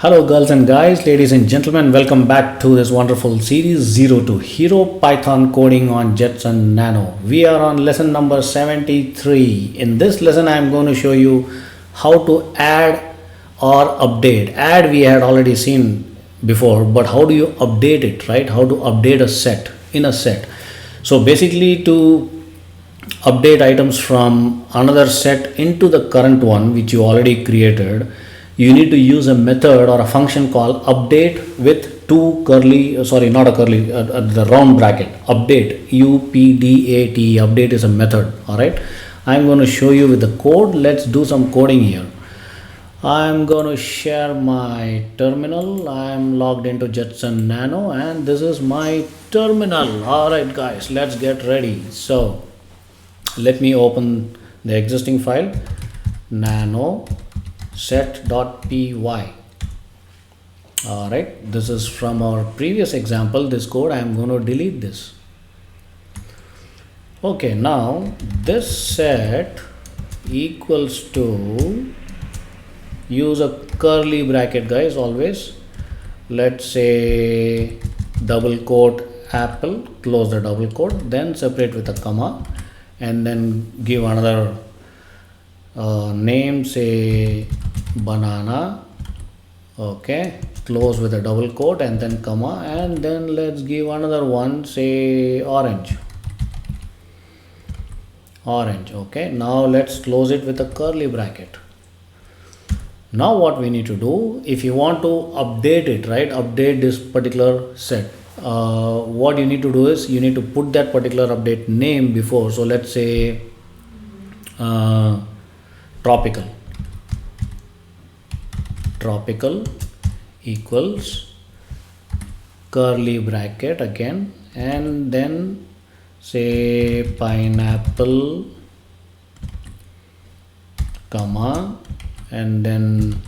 Hello girls and guys, ladies and gentlemen, welcome back to this wonderful series 0 to Hero Python coding on Jetson Nano. We are on lesson number 73. In this lesson I am going to show you how to add or update. Add we had already seen before, but how do you update it, right? How to update a set in a set. So basically to update items from another set into the current one which you already created, you need to use a method or a function called update with two curly, sorry, not a curly, the round bracket. Update, update. Update is a method. All right, I'm going to show you with the code. Let's do some coding here. I'm going to share my terminal. I'm logged into Jetson Nano and this is my terminal. All right guys, let's get ready. So let me open the existing file, nano set.py. All right, this is from our previous example. This code, I am going to delete this. Okay, now this set equals to, use a curly bracket guys always. Let's say double quote apple, close the double quote, then separate with a comma and then give another name, say banana. Okay, close with a double quote and then comma, and then let's give another one, say orange. Okay, now let's close it with a curly bracket. Now what we need to do, if you want to update it, right, update this particular set, what you need to do is you need to put that particular update name before. So let's say tropical equals curly bracket again, and then say pineapple, comma, and then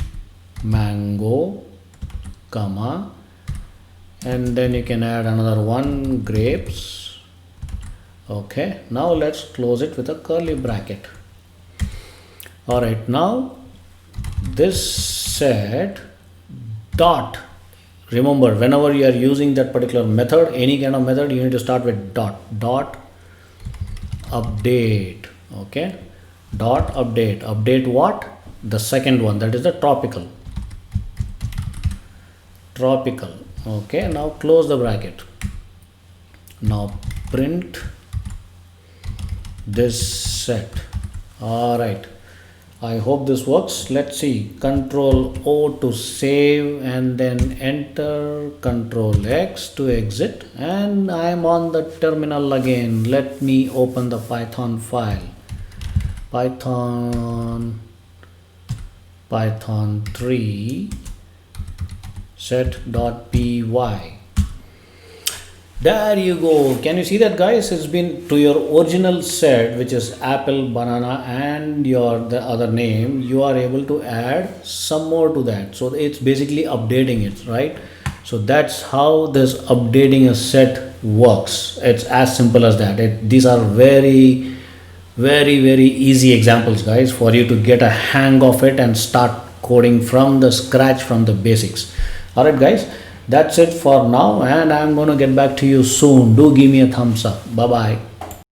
mango, comma, and then you can add another one, grapes. Okay, now let's close it with a curly bracket. All right, now this set dot, remember whenever you are using that particular method, any kind of method, you need to start with dot update. Okay, dot update what? The second one, that is the tropical. Okay, now close the bracket. Now print this set. All right, I hope this works. Let's see, Control O to save and then enter, Control X to exit, and I am on the terminal again. Let me open the Python file, Python 3 set.py. There you go. Can you see that guys? It's been to your original set, which is apple, banana, and the other name. You are able to add some more to that. So it's basically updating it, right? So that's how this updating a set works. It's as simple as that. These are very easy examples guys, for you to get a hang of it and start coding from the scratch, from the basics. All right guys, that's it for now, and I'm going to get back to you soon. Do give me a thumbs up. Bye bye.